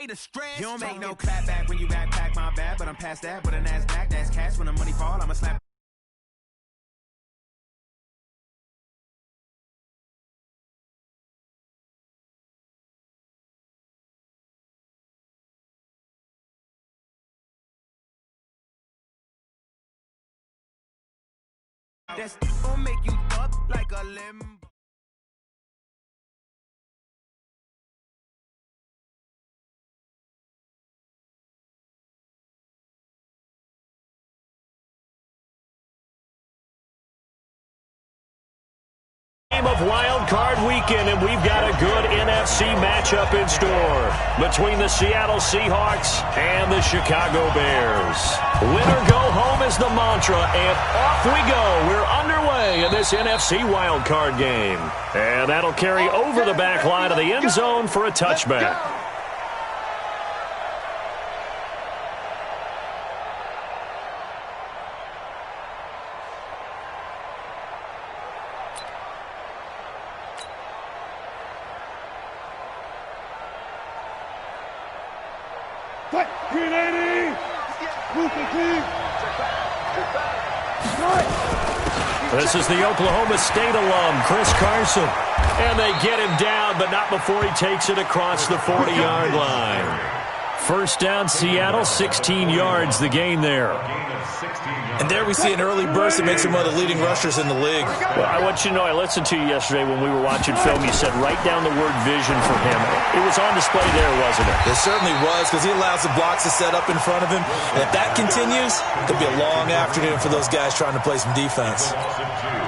You don't make no clap back when you backpack, my bad, but I'm past that. But a NASDAQ, that's cash. When the money fall, I'ma slap. That's gonna make you up like a limb. Of Wild Card Weekend, and we've got a good NFC matchup in store between the Seattle Seahawks and the Chicago Bears. Win or go home is the mantra, and off we go. We're underway in this NFC Wild Card game, and that'll carry over the back line of the end zone for a touchback. This is the Oklahoma State alum, Chris Carson. And they get him down, but not before he takes it across the 40-yard line. First down, Seattle, 16 yards, the gain there. And there we see an early burst that makes him one of the leading rushers in the league. Well, I want you to know, I listened to you yesterday when we were watching film. You said write down the word vision for him. It was on display there, wasn't it? It certainly was, because he allows the blocks to set up in front of him. And if that continues, it'll be a long afternoon for those guys trying to play some defense.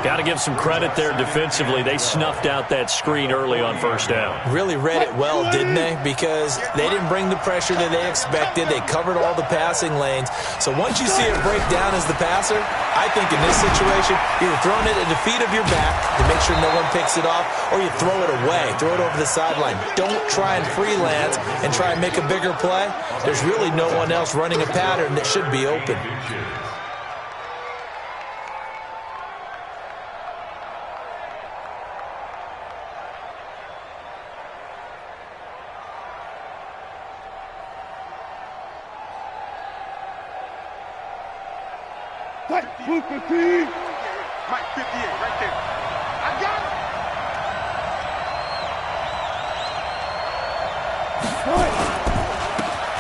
Got to give some credit there defensively. They snuffed out that screen early on first down. Really read it well, didn't they? Because they didn't bring the pressure that they expected. They covered all the passing lanes. So once you see it break down as the passer, I think in this situation, you're throwing it at the feet of your back to make sure no one picks it off, or you throw it away, throw it over the sideline. Don't try and freelance and try and make a bigger play. There's really no one else running a pattern that should be open. Mike 58, right there. I got it.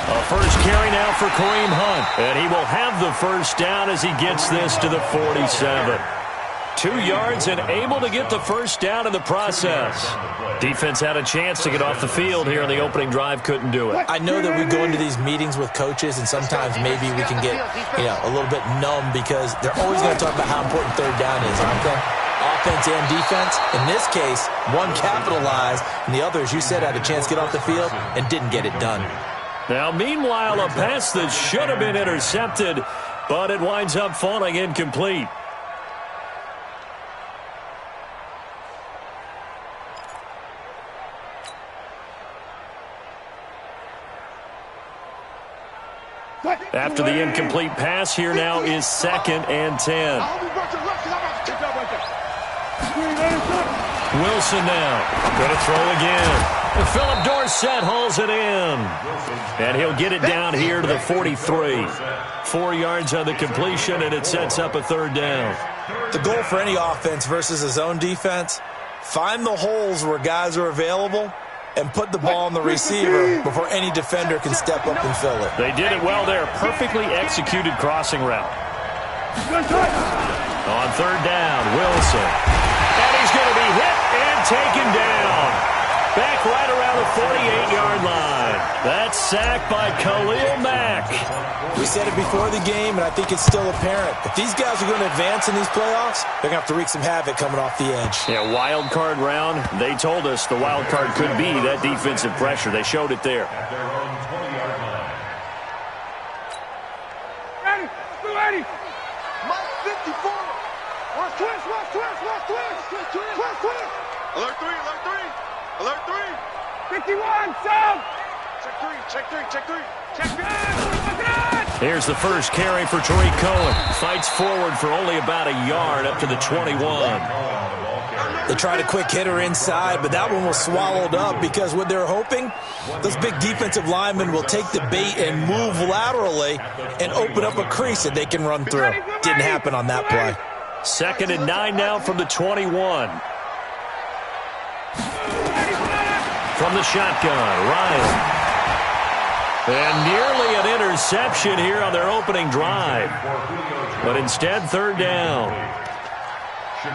A first carry now for Kareem Hunt. And he will have the first down as he gets this to the 47. 2 yards and able to get the first down in the process. Defense had a chance to get off the field here in the opening drive, couldn't do it. I know that we go into these meetings with coaches, and sometimes maybe we can get, a little bit numb because they're always going to talk about how important third down is, aren't they? Offense and defense. In this case, one capitalized, and the other, as you said, had a chance to get off the field and didn't get it done. Now, meanwhile, a pass that should have been intercepted, but it winds up falling incomplete. After the incomplete pass, here now is 2nd and 10. Wilson now. Going to throw again. Philip Dorsett hauls it in. And he'll get it down here to the 43. 4 yards on the completion, and it sets up a third down. The goal for any offense versus a zone defense, find the holes where guys are available and put the ball on the receiver before any defender can step up and fill it. They did it well there. Perfectly executed crossing route. On third down, Wilson. And he's going to be hit and taken down. Back right around the 48-yard line. That's sacked by Khalil Mack. We said it before the game, and I think it's still apparent. If these guys are going to advance in these playoffs, they're going to have to wreak some havoc coming off the edge. Yeah, wild card round. They told us the wild card could be that defensive pressure. They showed it there. Ready, ready. Mike 54. Watch twist, watch twist, watch twist. Twist, twist. Alert 3, alert 3. Alert 3. 51, sound. Check 3, check 3, check 3. Check 3. Here's the first carry for Tariq Cohen. Fights forward for only about a yard up to the 21. They tried a quick hitter inside, but that one was swallowed up because what they're hoping, those big defensive linemen will take the bait and move laterally and open up a crease that they can run through. Didn't happen on that play. 2nd and 9 now from the 21. From the shotgun, Ryan. And nearly an interception here on their opening drive. But instead, 3rd down.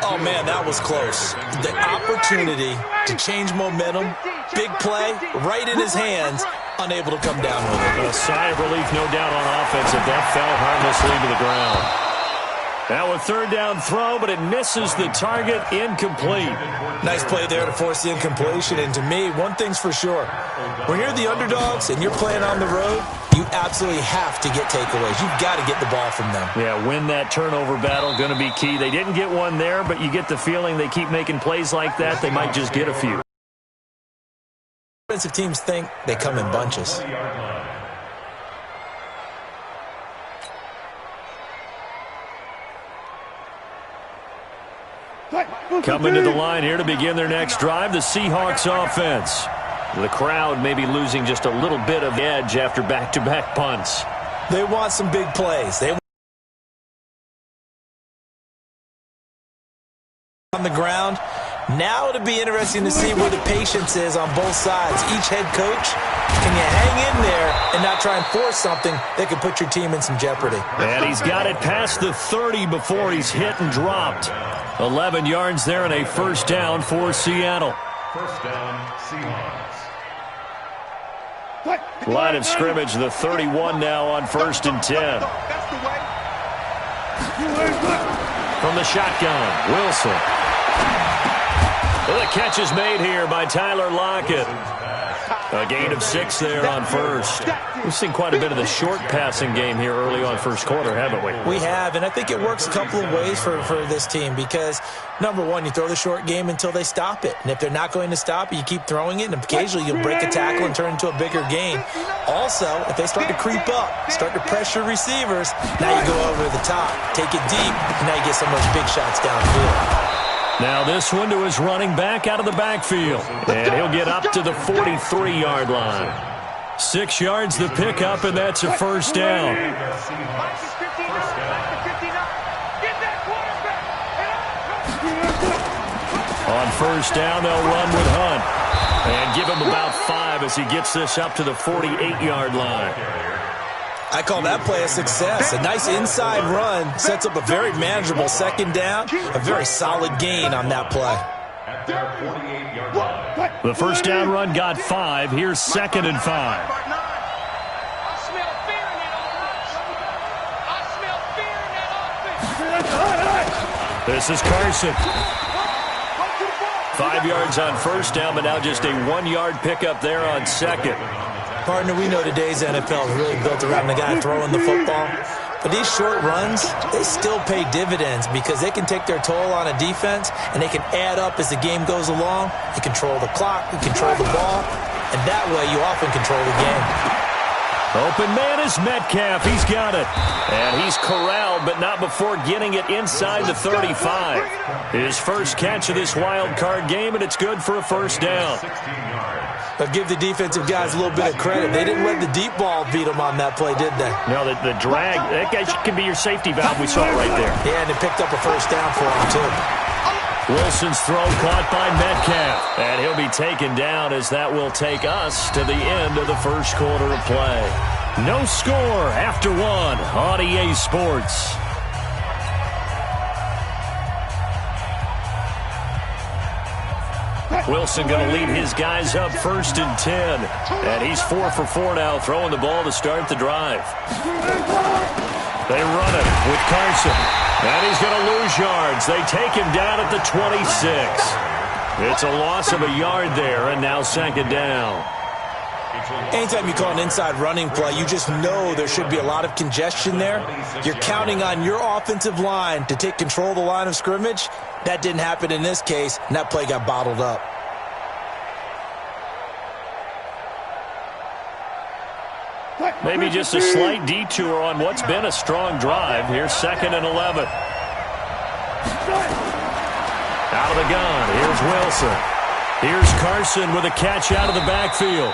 Oh, man, that was close. The opportunity to change momentum, big play, right in his hands, unable to come down with it. A sigh of relief, no doubt, on offense if that fell harmlessly to the ground. Now a 3rd down throw, but it misses the target, incomplete. Nice play there to force the incompletion. And to me, one thing's for sure. When you're the underdogs and you're playing on the road, you absolutely have to get takeaways. You've got to get the ball from them. Yeah, win that turnover battle, going to be key. They didn't get one there, but you get the feeling they keep making plays like that, they might just get a few. Defensive teams think they come in bunches. Coming to the line here to begin their next drive, the Seahawks offense. The crowd maybe losing just a little bit of edge after back-to-back punts. They want some big plays. They on the ground. Now it'll be interesting to see where the patience is on both sides. Each head coach, can you hang in there and not try and force something that could put your team in some jeopardy? And he's got it past the 30 before he's hit and dropped. 11 yards there and a 1st down for Seattle. 1st down, Seahawks. Line of scrimmage, the 31 now on 1st and 10. From the shotgun, Wilson. Well, the catch is made here by Tyler Lockett. A gain of 6 there on 1st. We've seen quite a bit of the short passing game here early on 1st quarter, haven't we? We have, and I think it works a couple of ways for this team because, number one, you throw the short game until they stop it. And if they're not going to stop it, you keep throwing it, and occasionally you'll break a tackle and turn into a bigger gain. Also, if they start to creep up, start to pressure receivers, now you go over the top, take it deep, and now you get some of those big shots downfield. Now this one to his running back out of the backfield. And he'll get up to the 43-yard line. 6 yards the pickup, and that's a 1st down. On 1st down, they'll run with Hunt. And give him about 5 as he gets this up to the 48-yard line. I call that play a success. A nice inside run sets up a very manageable 2nd down. A very solid gain on that play. The 1st down run got 5. Here's 2nd and 5. This is Carson. 5 yards on 1st down, but now just a 1-yard pickup there on 2nd. Partner, we know today's NFL is really built around the guy throwing the football. But these short runs, they still pay dividends because they can take their toll on a defense and they can add up as the game goes along. You control the clock, you control the ball, and that way you often control the game. Open man is Metcalf. He's got it. And he's corralled, but not before getting it inside the 35. His first catch of this wild card game, and it's good for a 1st down. But give the defensive guys a little bit of credit. They didn't let the deep ball beat them on that play, did they? No, the drag, that guy can be your safety valve. We saw it right there. Yeah, and it picked up a 1st down for him, too. Wilson's throw caught by Metcalf. And he'll be taken down as that will take us to the end of the 1st quarter of play. No score after 1 on EA Sports. Wilson going to lead his guys up 1st and 10. And he's 4 for 4 now, throwing the ball to start the drive. They run it with Carson. And he's going to lose yards. They take him down at the 26. It's a loss of a yard there, and now 2nd down. Anytime you call an inside running play, you just know there should be a lot of congestion there. You're counting on your offensive line to take control of the line of scrimmage. That didn't happen in this case, and that play got bottled up. Maybe just a slight detour on what's been a strong drive. Here's 2nd and 11. Out of the gun, here's Wilson. Here's Carson with a catch out of the backfield.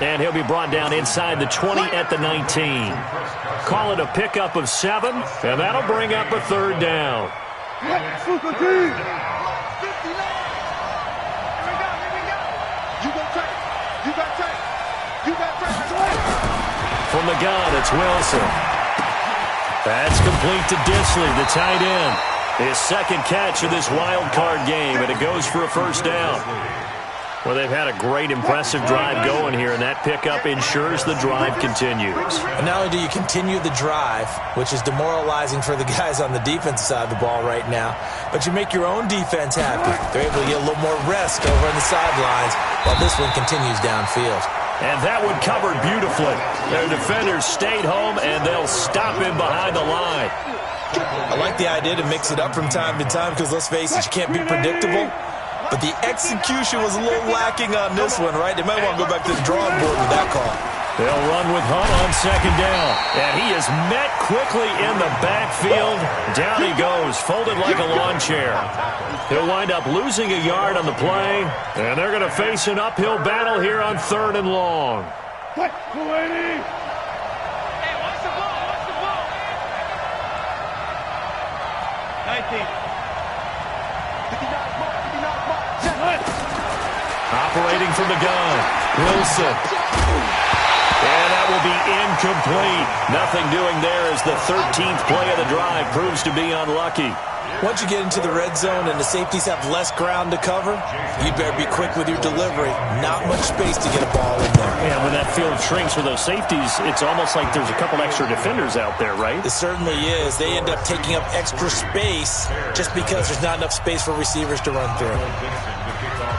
And he'll be brought down inside the 20 at the 19. Call it a pickup of 7, and that'll bring up a third down. From the gun, it's Wilson. That's complete to Disley, the tight end. His second catch of this wild card game, and it goes for a first down. Well, they've had a great, impressive drive going here, and that pickup ensures the drive continues. And not only do you continue the drive, which is demoralizing for the guys on the defensive side of the ball right now, but you make your own defense happy. They're able to get a little more rest over on the sidelines while this one continues downfield. And that one covered beautifully. Their defenders stayed home, and they'll stop him behind the line. I like the idea to mix it up from time to time because, let's face it, you can't be predictable. But the execution was a little lacking on this one, right? They might want to go back to the drawing board with that call. They'll run with Hunt on second down. And he is met quickly in the backfield. Down he goes, folded like a lawn chair. He'll wind up losing a yard on the play. And they're going to face an uphill battle here on 3rd and long. Hey, watch the ball, watch the ball. 19. Operating from the gun, Wilson. And that will be incomplete. Nothing doing there as the 13th play of the drive proves to be unlucky. Once you get into the red zone and the safeties have less ground to cover, you better be quick with your delivery. Not much space to get a ball in there. Yeah, when that field shrinks with those safeties, it's almost like there's a couple extra defenders out there, right? It certainly is. They end up taking up extra space just because there's not enough space for receivers to run through.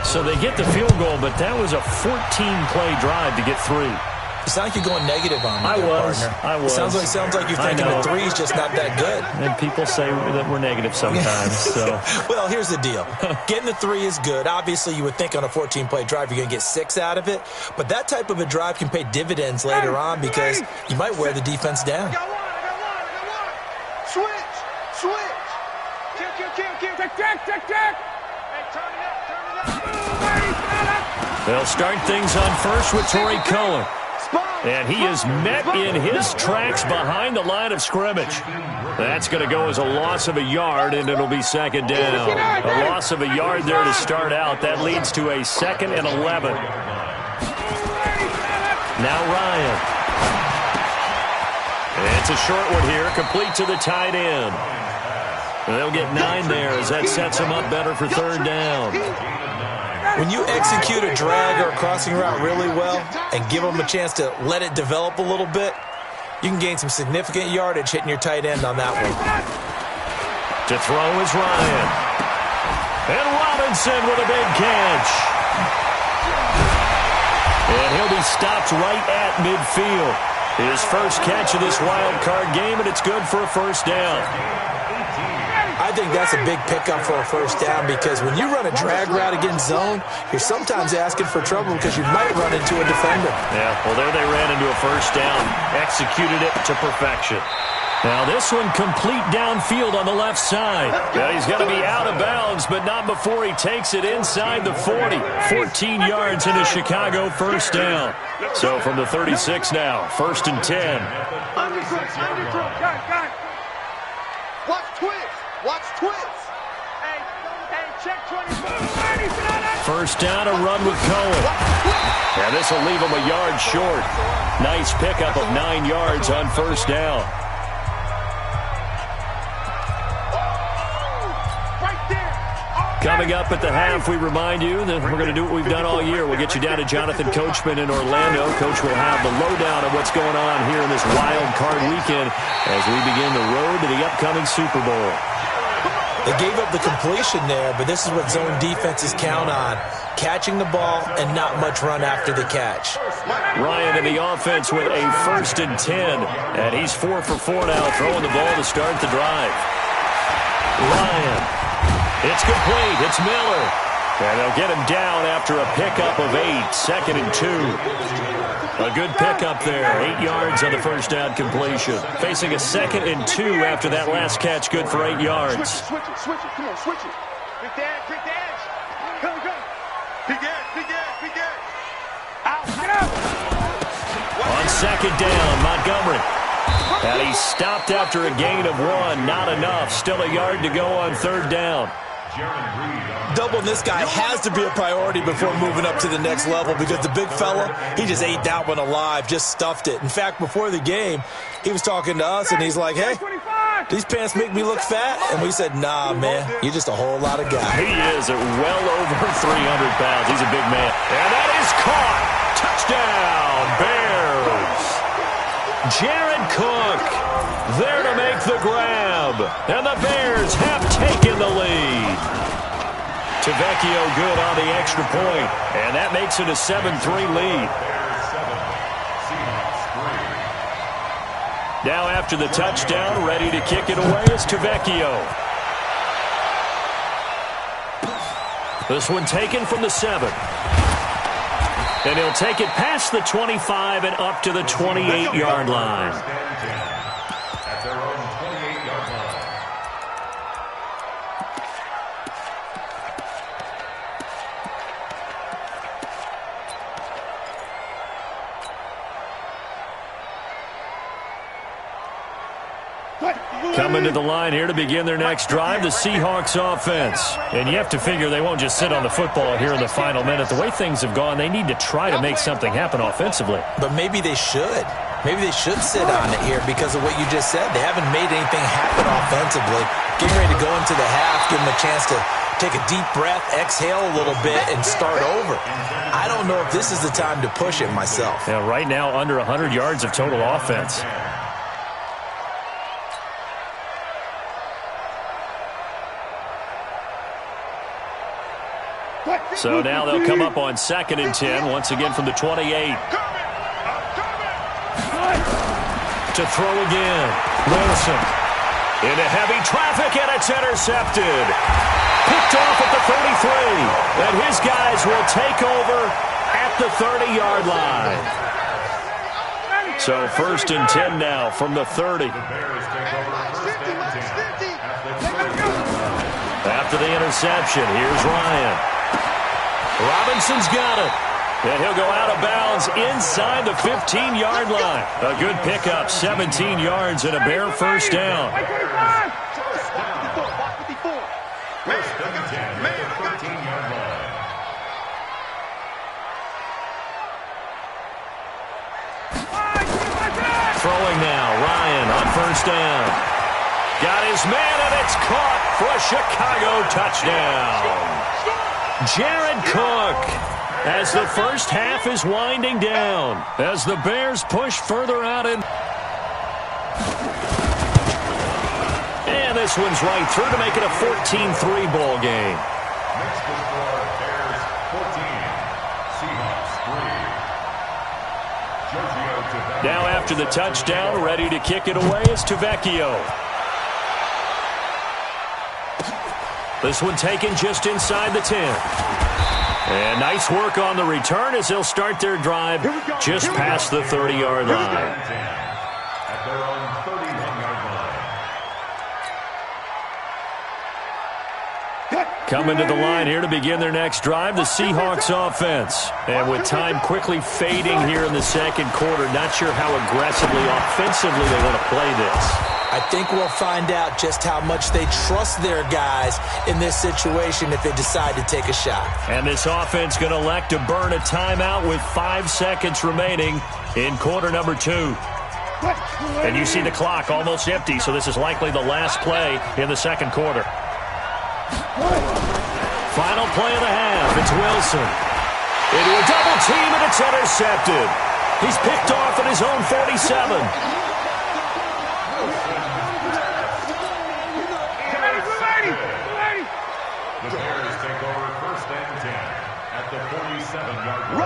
So they get the field goal, but that was a 14-play drive to get 3. It sounds like you're going negative on me, I was. Sounds like you're thinking the 3's just not that good. And people say that we're negative sometimes. So. Well, here's the deal. Getting the 3 is good. Obviously, you would think on a 14-play drive you're going to get 6 out of it. But that type of a drive can pay dividends later on because you might wear the defense down. I got one. Switch. Kill. Hey, turn it up. They'll start things on first with Torrey Cohen. And he is met in his tracks behind the line of scrimmage. That's going to go as a loss of a yard, and it'll be second down. A loss of a yard there to start out. That leads to a 2nd and 11. Now Ryan. It's a short one here, complete to the tight end. And they'll get 9 there as that sets them up better for 3rd down. When you execute a drag or a crossing route really well and give them a chance to let it develop a little bit, you can gain some significant yardage hitting your tight end on that one. To throw is Ryan. And Robinson with a big catch. And he'll be stopped right at midfield. His first catch of this wild card game, and it's good for a first down. I think that's a big pickup for a first down because when you run a drag route against zone, you're sometimes asking for trouble because you might run into a defender. Yeah, well, there they ran into a first down, executed it to perfection. Now this one complete downfield on the left side. Yeah, he's going to be out of bounds, but not before he takes it inside the 40. 14 yards into Chicago, first down. So from the 36 now, 1st and 10. Watch twist. Hey, check 24. First down, a run with Cohen. And this will leave him a yard short. Nice pickup of 9 yards on first down. Coming up at the half, we remind you that we're going to do what we've done all year. We'll get you down to Jonathan Coachman in Orlando. Coach will have the lowdown of what's going on here in this wild card weekend as we begin the road to the upcoming Super Bowl. They gave up the completion there, but this is what zone defenses count on. Catching the ball and not much run after the catch. Ryan in the offense with a 1st and 10. And he's 4 for 4 now, throwing the ball to start the drive. Ryan. It's complete. It's Miller. And they'll get him down after a pickup of 8. 2nd and 2. A good pickup there. 8 yards on the first down completion. Facing a 2nd and 2 after that last catch. Good for 8 yards. Switch it. Come on, switch it. Pick the edge, pick the edge. Come. Pick edge. Out, get out. On second down, Montgomery. And he stopped after a gain of 1. Not enough. Still a yard to go on third down. Doubling this guy has to be a priority before moving up to the next level because the big fella, he just ate that one alive, just stuffed it. In fact, before the game, he was talking to us, and he's like, hey, these pants make me look fat? And we said, nah, man, you're just a whole lot of guy. He is at well over 300 pounds. He's a big man. And that is caught. Touchdown, Bears. Jared Cook there to make the grab. And the Bears have taken the lead. Tavecchio good on the extra point. And that makes it a 7-3 lead. Now after the touchdown, ready to kick it away is Tavecchio. This one taken from the 7. And he'll take it past the 25 and up to the 28-yard line. At their own 28-yard line. Coming to the line here to begin their next drive, the Seahawks offense. And you have to figure they won't just sit on the football here in the final minute. The way things have gone, they need to try to make something happen offensively. But maybe they should. Maybe they should sit on it here because of what you just said. They haven't made anything happen offensively. Getting ready to go into the half, give them a chance to take a deep breath, exhale a little bit, and start over. I don't know if this is the time to push it myself. Yeah, right now under 100 yards of total offense. So now they'll come up on 2nd and 10, once again from the 28. To throw again. Wilson. Into heavy traffic, and it's intercepted. Picked off at the 33. And his guys will take over at the 30-yard line. So 1st and 10 now from the 30. After the interception, here's Ryan. Robinson's got it. And he'll go out of bounds inside the 15-yard line. A good pickup, 17 yards and a Bear first down. Throwing now, Ryan on first down. Got his man, and it's caught for a Chicago touchdown. Jared Cook, as the first half is winding down, as the Bears push further out in. And this one's right through to make it a 14-3 ball game. Next to score, Bears 14, Seahawks 3. Now after the touchdown, ready to kick it away is Tavecchio. This one taken just inside the 10. And nice work on the return as they'll start their drive just past the 30-yard line. At their own 31-yard line. Coming to the line here to begin their next drive, the Seahawks offense. And with time quickly fading here in the second quarter, not sure how aggressively, offensively they want to play this. I think we'll find out just how much they trust their guys in this situation if they decide to take a shot. And this offense going to elect to burn a timeout with 5 seconds remaining in quarter number 2. And you see the clock almost empty, so this is likely the last play in the second quarter. Final play of the half. It's Wilson. Into a double team, and it's intercepted. He's picked off at his own 47. The Bears take over 1st and 10 at the 47-yard line.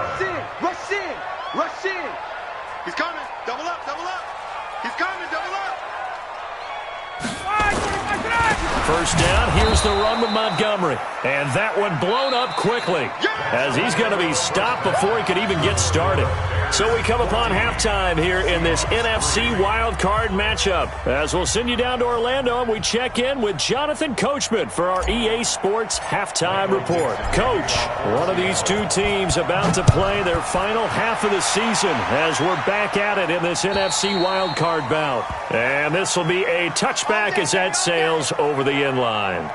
Rush in. He's coming. Double up. He's coming. Double up. First down, here's the run with Montgomery. And that one blown up quickly as he's going to be stopped before he could even get started. So we come upon halftime here in this NFC wildcard matchup. As we'll send you down to Orlando, and we check in with Jonathan Coachman for our EA Sports Halftime Report. Coach, one of these two teams about to play their final half of the season as we're back at it in this NFC wildcard bout. And this will be a touchback as that sails over the end line.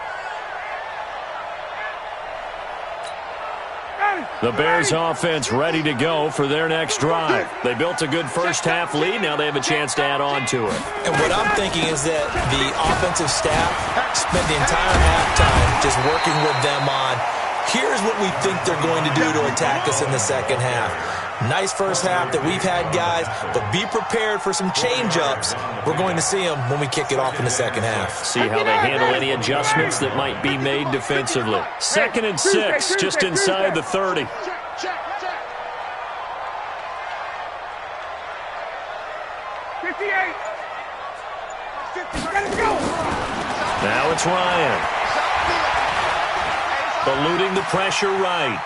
The Bears offense ready to go for their next drive. They built a good first-half lead. Now they have a chance to add on to it. And what I'm thinking is that the offensive staff spent the entire halftime just working with them on, here's what we think they're going to do to attack us in the second half. Nice first half that we've had, guys, but be prepared for some change-ups. We're going to see them when we kick it off in the second half. See how they handle any adjustments that might be made defensively. 2nd and 6, just inside the 30. Check. 58. 50. Let's go. Now it's Ryan. Eluding the pressure right.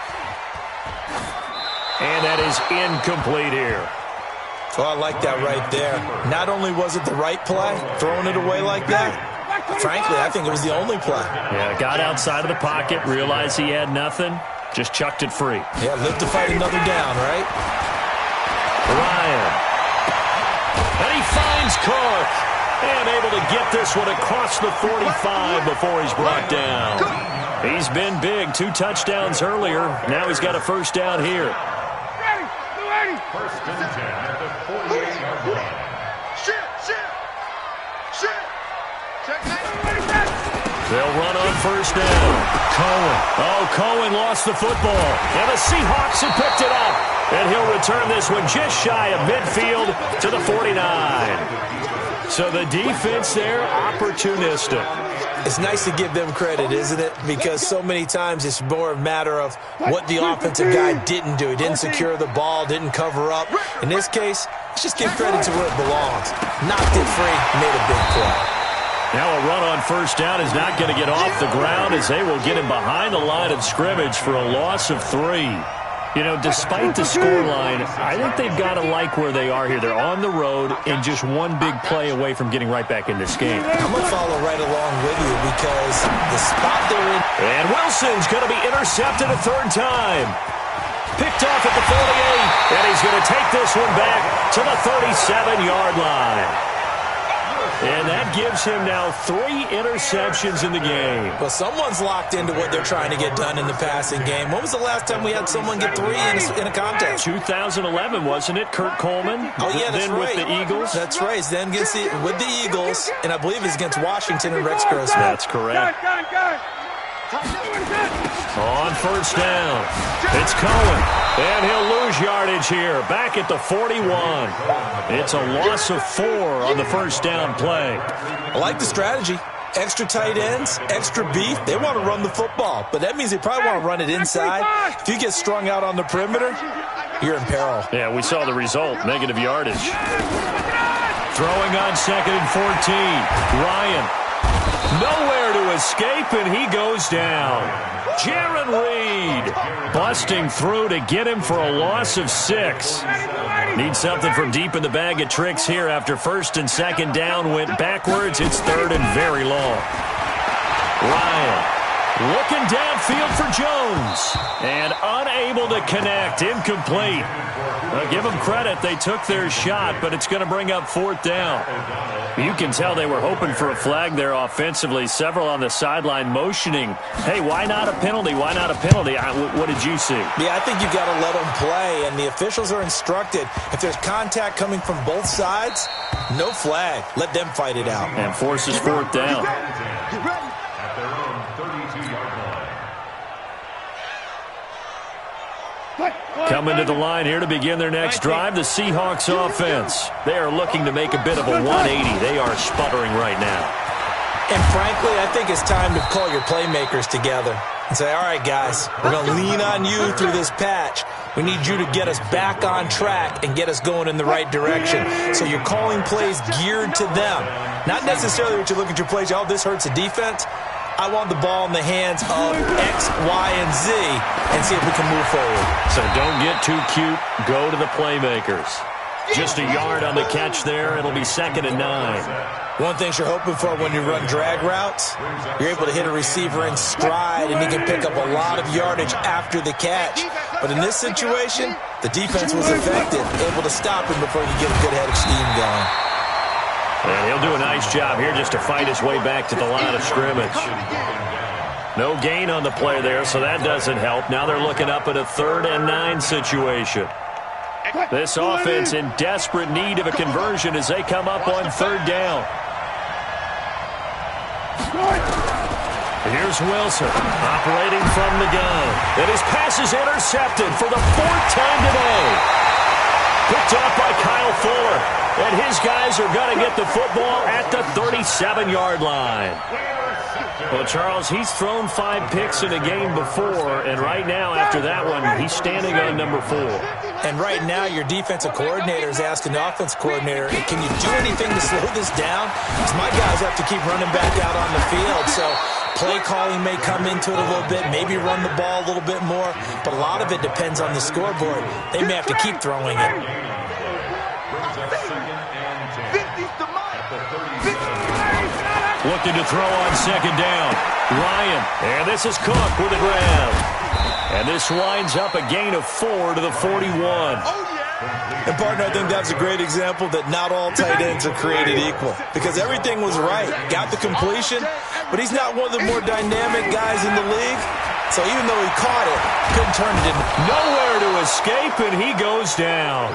And that is incomplete here. So I like that right there. Not only was it the right play, throwing it away like that, frankly, I think it was the only play. Yeah, got outside of the pocket, realized he had nothing, just chucked it free. Yeah, lived to fight another down, right? Ryan. And he finds Clark. And able to get this one across the 45 before he's brought down. He's been big, 2 touchdowns earlier. Now he's got a first down here. First and 10 at the 48-yard line. They'll run on first down. Cohen. Oh, Cohen lost the football. And the Seahawks have picked it up. And he'll return this one just shy of midfield to the 49. So the defense there, opportunistic. It's nice to give them credit, isn't it? Because so many times it's more a matter of what the offensive guy didn't do. He didn't secure the ball, didn't cover up. In this case, let's just give credit to where it belongs. Knocked it free, made a big play. Now a run on first down is not going to get off the ground as they will get him behind the line of scrimmage for a loss of 3. You know, despite the scoreline, I think they've got to like where they are here. They're on the road and just one big play away from getting right back in this game. I'm going to follow right along with you because the spot they're in. And Wilson's going to be intercepted a 3rd time. Picked off at the 48, and he's going to take this one back to the 37-yard line. And that gives him now 3 interceptions in the game. Well, someone's locked into what they're trying to get done in the passing game. When was the last time we had someone get 3 in a contest? 2011, wasn't it? Kurt Coleman? Oh, yeah, that's then right. with the Eagles? That's right. Then with the Eagles, and I believe it's against Washington and Rex Grossman. That's correct. On first down, it's Cohen, and he'll lose yardage here, back at the 41. It's a loss of 4 on the first down play. I like the strategy. Extra tight ends, extra beef. They want to run the football, but that means they probably want to run it inside. If you get strung out on the perimeter, you're in peril. Yeah, we saw the result, negative yardage. Throwing on 2nd and 14, Ryan. Nowhere to escape, and he goes down. Jaron Reed busting through to get him for a loss of 6. Needs something from deep in the bag of tricks here after 1st and 2nd down went backwards. It's 3rd and very long. Ryan looking downfield for Jones and unable to connect. Incomplete. Give them credit. They took their shot, but it's going to bring up 4th down. You can tell they were hoping for a flag there offensively. Several on the sideline motioning, hey, why not a penalty? Why not a penalty? What did you see? Yeah, I think you've got to let them play, and the officials are instructed. If there's contact coming from both sides, no flag. Let them fight it out. And forces 4th down. At their own 32-yard line. Coming to the line here to begin their next drive, the Seahawks offense. They are looking to make a bit of a 180. They are sputtering right now. And frankly, I think it's time to call your playmakers together and say, all right, guys, we're going to lean on you through this patch. We need you to get us back on track and get us going in the right direction. So you're calling plays geared to them. Not necessarily that you look at your plays, oh, this hurts the defense. I want the ball in the hands of X, Y, and Z and see if we can move forward. So don't get too cute. Go to the playmakers. Just a yard on the catch there. It'll be 2nd and 9. One thing you're hoping for when you run drag routes, you're able to hit a receiver in stride, and he can pick up a lot of yardage after the catch. But in this situation, the defense was effective, able to stop him before he could get a good head of steam going. And he'll do a nice job here just to fight his way back to the line of scrimmage. No gain on the play there, so that doesn't help. Now they're looking up at a 3rd and 9 situation. This offense in desperate need of a conversion as they come up on 3rd down. Here's Wilson operating from the gun. And his pass is intercepted for the 4th time today. Picked off by Kyle Fuller. And his guys are going to get the football at the 37-yard line. Well, Charles, he's thrown 5 picks in a game before, and right now, after that one, he's standing on number 4. And right now, your defensive coordinator is asking the offensive coordinator, can you do anything to slow this down? Because my guys have to keep running back out on the field, so play calling may come into it a little bit, maybe run the ball a little bit more, but a lot of it depends on the scoreboard. They may have to keep throwing it. Looking to throw on 2nd down. Ryan, and this is Cook with the grab. And this winds up a gain of 4 to the 41. And, partner, I think that's a great example that not all tight ends are created equal. Because everything was right. Got the completion, but he's not one of the more dynamic guys in the league. So even though he caught it, couldn't turn it into nowhere to escape, and he goes down.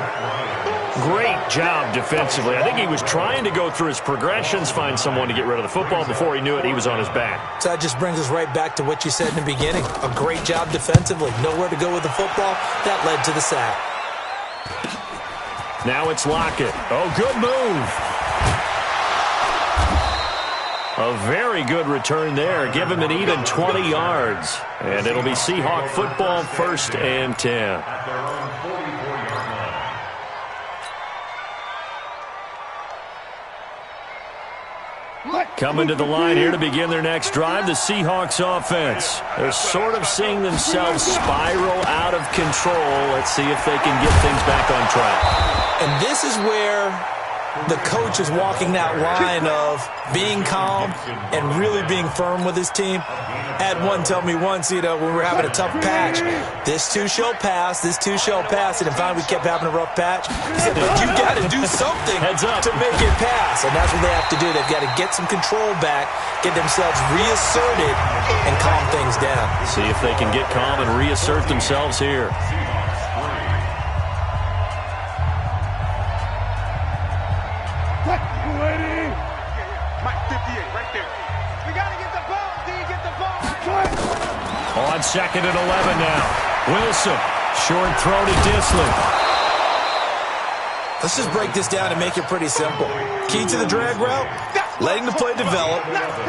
Great job defensively. I think he was trying to go through his progressions, find someone to get rid of the football. Before he knew it, he was on his back. So that just brings us right back to what you said in the beginning. A great job defensively. Nowhere to go with the football. That led to the sack. Now it's Lockett. Oh, good move. A very good return there. Give him an even 20 yards. And it'll be Seahawk football, 1st and 10. Coming to the line here to begin their next drive, the Seahawks offense. They're sort of seeing themselves spiral out of control. Let's see if they can get things back on track. And this is where the coach is walking that line of being calm and really being firm with his team. I had one tell me once, when we were having a tough patch, this too shall pass, this too shall pass, and finally we kept having a rough patch. He said, but you got to do something to make it pass, and that's what they have to do. They've got to get some control back, get themselves reasserted, and calm things down. See if they can get calm and reassert themselves here. On 2nd and 11 now. Wilson, short throw to Disley. Let's just break this down and make it pretty simple. Key to the drag route, letting the play develop,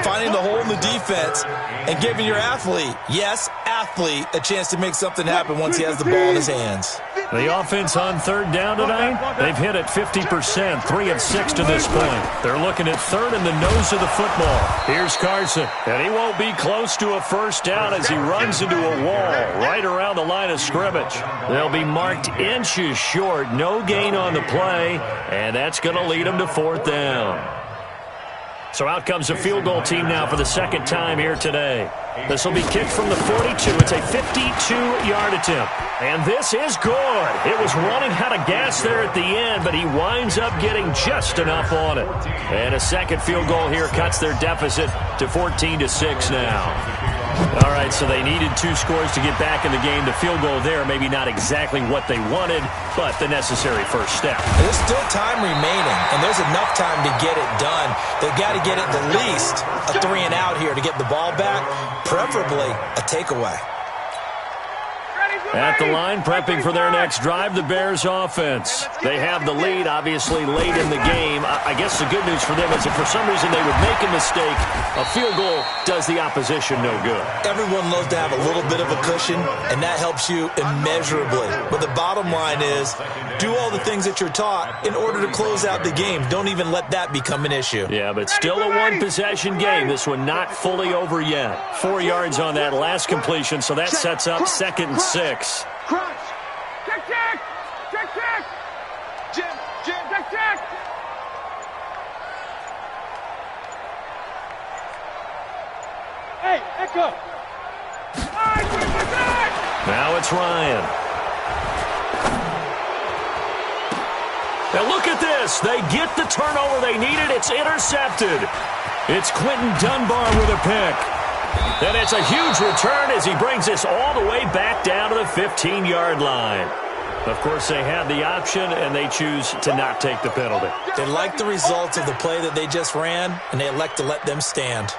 finding the hole in the defense, and giving your athlete, yes, athlete, a chance to make something happen once he has the ball in his hands. The offense on 3rd down tonight, they've hit it 50%, 3 of 6 to this point. They're looking at 3rd in the nose of the football. Here's Carson, and he won't be close to a 1st down as he runs into a wall right around the line of scrimmage. They'll be marked inches short, no gain on the play, and that's going to lead them to 4th down. So out comes a field goal team now for the 2nd time here today. This will be kicked from the 42. It's a 52-yard attempt. And this is good. It was running out of gas there at the end, but he winds up getting just enough on it. And a 2nd field goal here cuts their deficit to 14-6 now. All right, so they needed 2 scores to get back in the game. The field goal there, maybe not exactly what they wanted, but the necessary first step. There's still time remaining, and there's enough time to get it done. They've got to get at the least a 3 and out here to get the ball back, preferably a takeaway. Ready, At the line, prepping for their next drive, the Bears offense. They have the lead, obviously, late in the game. I guess the good news for them is if for some reason they would make a mistake, a field goal does the opposition no good. Everyone loves to have a little bit of a cushion, and that helps you immeasurably. But the bottom line is, do all the things that you're taught in order to close out the game. Don't even let that become an issue. Yeah, but still a one-possession game. This one not fully over yet. 4 yards on that last completion, so that sets up 2nd and 6. Crunch. Check, check. Check, check. Jim, check, check. Hey, Echo. Now it's Ryan. Now look at this. They get the turnover they needed. It's intercepted. It's Quentin Dunbar with a pick. And it's a huge return as he brings this all the way back down to the 15-yard line. Of course, they had the option, and they choose to not take the penalty. They like the results of the play that they just ran, and they elect to let them stand.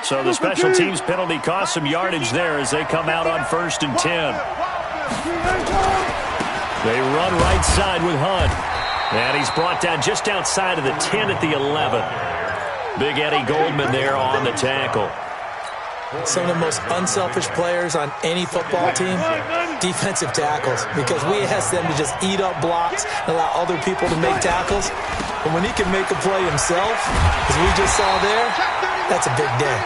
So the special teams penalty cost some yardage there as they come out on 1st and 10. They run right side with Hunt. And he's brought down just outside of the 10 at the 11. Big Eddie Goldman there on the tackle. Some of the most unselfish players on any football team, defensive tackles, because we ask them to just eat up blocks and allow other people to make tackles. But when he can make a play himself, as we just saw there, that's a big day.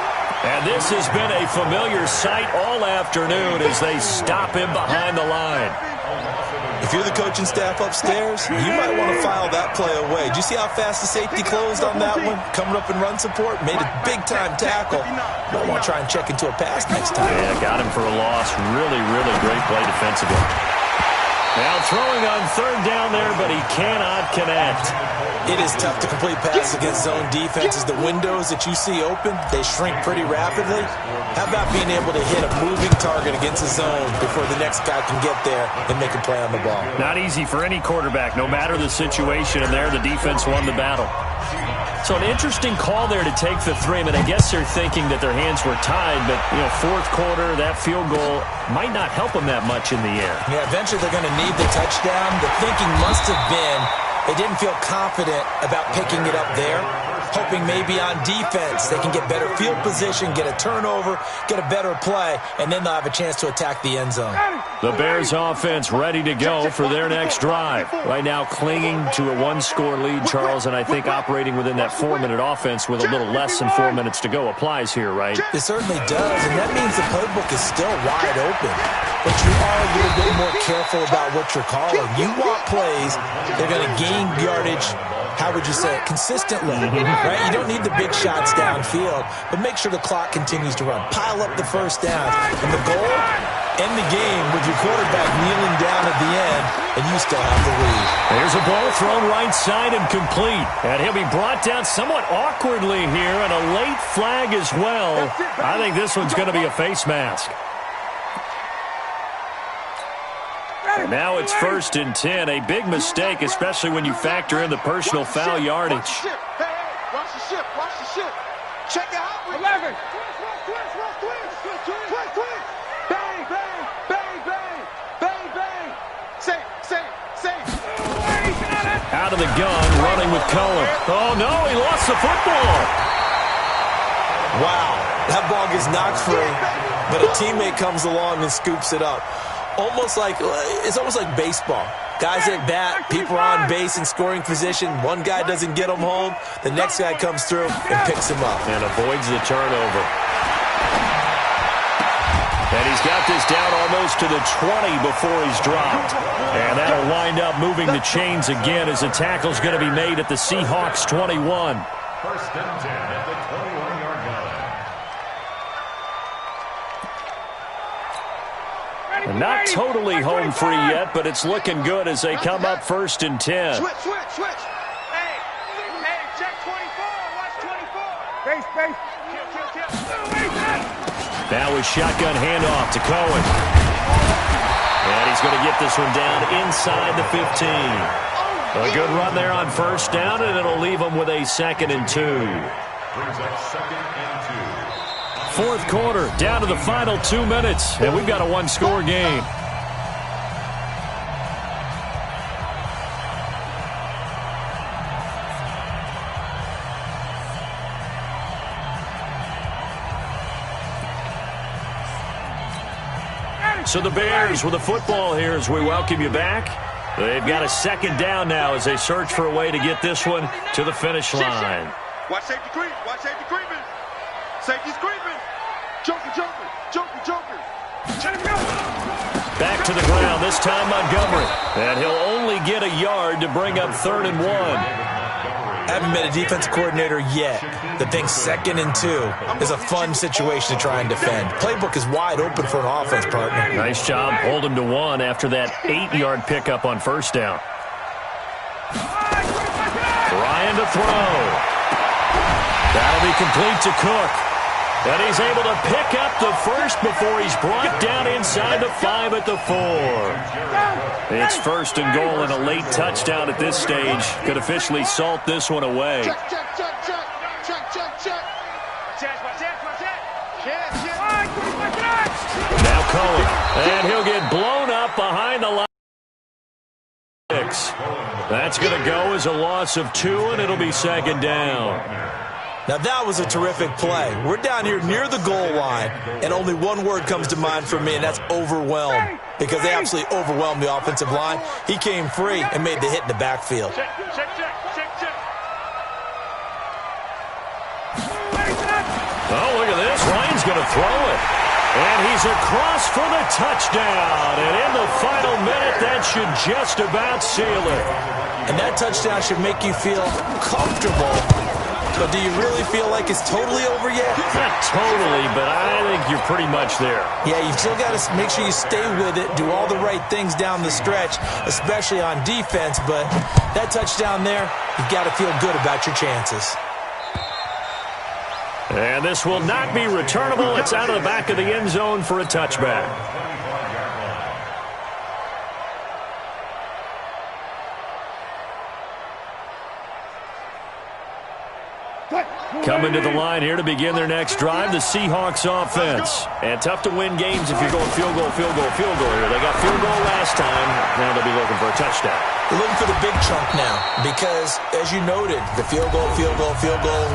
And this has been a familiar sight all afternoon as they stop him behind the line. If you're the coaching staff upstairs, you might want to file that play away. Did you see how fast the safety closed on that one? Coming up in run support, made a big-time tackle. Might want to try and check into a pass next time. Yeah, got him for a loss. Really, really great play defensively. Now throwing on 3rd down there, but he cannot connect. It is tough to complete passes against zone defenses. The windows that you see open, they shrink pretty rapidly. How about being able to hit a moving target against a zone before the next guy can get there and make a play on the ball? Not easy for any quarterback, no matter the situation, and there the defense won the battle. So an interesting call there to take the 3. I mean, I guess they're thinking that their hands were tied, but, 4th quarter, that field goal might not help them that much in the air. Yeah, eventually they're going to need the touchdown. The thinking must have been they didn't feel confident about picking it up there, hoping maybe on defense they can get better field position, get a turnover, get a better play, and then they'll have a chance to attack the end zone. The Bears offense ready to go for their next drive. Right now clinging to a 1-score lead, Charles, and I think operating within that 4-minute offense with a little less than 4 minutes to go applies here, right? It certainly does, and that means the playbook is still wide open. But you are a little bit more careful about what you're calling. You want plays, they're going to gain yardage, how would you say it, consistently, right? You don't need the big shots downfield, but make sure the clock continues to run. Pile up the 1st down. And the goal, end the game with your quarterback kneeling down at the end, and you still have the lead. There's a ball thrown right side and complete. And he'll be brought down somewhat awkwardly here, and a late flag as well. I think this one's going to be a face mask. And now it's 1st and 10. A big mistake, especially when you factor in the personal foul yardage. Watch the ship. Watch the ship. Check it out. 11. Twist. Bang, bang, bang, bang, bang, bang. Say. Out of the gun, running with Cohen. Oh, no, he lost the football. Wow, that ball gets knocked free, but a teammate comes along and scoops it up. It's almost like baseball. Guys at bat, people are on base in scoring position. One guy doesn't get him home. The next guy comes through and picks him up. And avoids the turnover. And he's got this down almost to the 20 before he's dropped. And that'll wind up moving the chains again as the tackle's going to be made at the Seahawks 21. 1st and 10 at the 21-yard line. And not totally home free yet, but it's looking good as they come up 1st and 10. Switch. Hey, check 24. Watch 24. Base. Now a shotgun handoff to Cohen. And he's going to get this one down inside the 15. A good run there on 1st down, and it'll leave them with a 2nd and 2. Brings up 2nd and 2. fourth quarter, down to the final 2 minutes, and we've got a one-score game. So the Bears with the football here as we welcome you back. They've got a second down now as they search for a way to get this one to the finish line. Watch safety creep. Watch safety creeping. Safety's creeping. Joker, joker, joker, joker. Back to the ground, this time Montgomery. And he'll only get a yard to bring up 3rd and 1. Haven't met a defensive coordinator yet that thinks 2nd and 2 is a fun situation to try and defend. Playbook is wide open for an offense, partner. Nice job, hold him to 1 after that 8-yard pickup on first down. Ryan to throw. That'll be complete to Cook. And he's able to pick up the first before he's brought down inside the 5 at the 4. It's 1st and goal and a late touchdown at this stage. Could officially salt this one away. Check, check, check, check, check, check, check. Now Cohen, and he'll get blown up behind the line. That's going to go as a loss of 2, and it'll be 2nd down. Now that was a terrific play. We're down here near the goal line, and only one word comes to mind for me, and that's overwhelmed, because they absolutely overwhelmed the offensive line. He came free and made the hit in the backfield. Check, check, check, check, check. Oh, look at this. Ryan's going to throw it. And he's across for the touchdown. And in the final minute, that should just about seal it. And that touchdown should make you feel comfortable. But do you really feel like it's totally over yet? Not totally, but I think you're pretty much there. Yeah, you've still got to make sure you stay with it, do all the right things down the stretch, especially on defense. But that touchdown there, you've got to feel good about your chances. And this will not be returnable. It's out of the back of the end zone for a touchback. Coming to the line here to begin their next drive, the Seahawks offense. And tough to win games if you're going field goal, field goal, field goal here. They got field goal last time. Now they'll be looking for a touchdown. They're looking for the big chunk now because, as you noted, the field goal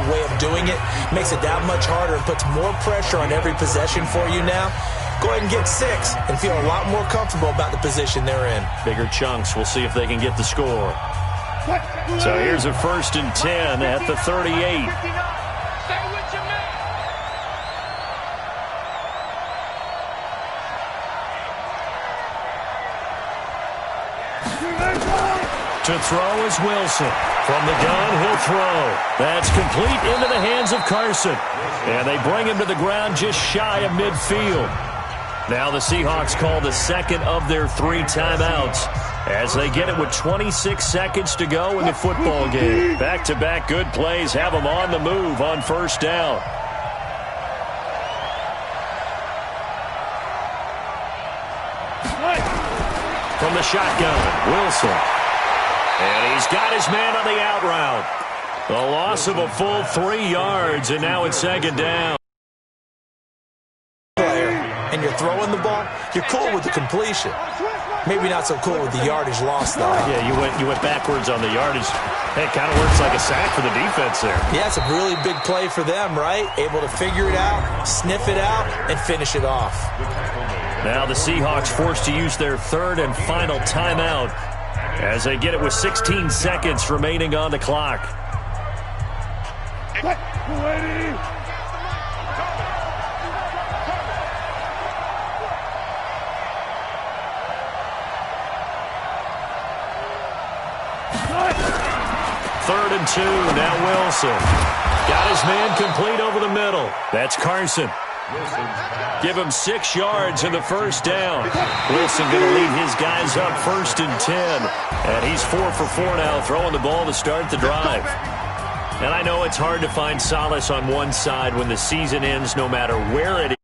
way of doing it makes it that much harder and puts more pressure on every possession for you now. Go ahead and get 6 and feel a lot more comfortable about the position they're in. Bigger chunks. We'll see if they can get the score. So here's a 1st and 10 at the 38. To throw is Wilson. From the gun, he'll throw. That's complete into the hands of Carson. And they bring him to the ground just shy of midfield. Now the Seahawks call the second of their 3 timeouts as they get it with 26 seconds to go in the football game. Back-to-back good plays have them on the move on first down. From the shotgun, Wilson. And he's got his man on the out route. A loss of a full 3 yards, and now it's 2nd down. And you're throwing the ball, you're cool with the completion. Maybe not so cool with the yardage loss, though. Yeah, you went backwards on the yardage. Hey, it kind of works like a sack for the defense there. Yeah, it's a really big play for them, right? Able to figure it out, sniff it out, and finish it off. Now the Seahawks forced to use their 3rd and final timeout as they get it with 16 seconds remaining on the clock. Third and 2, now Wilson. Got his man complete over the middle. That's Carson. Give him 6 yards in the first down. Wilson going to lead his guys up 1st and 10. And he's 4 for 4 now, throwing the ball to start the drive. And I know it's hard to find solace on one side when the season ends, no matter where it is.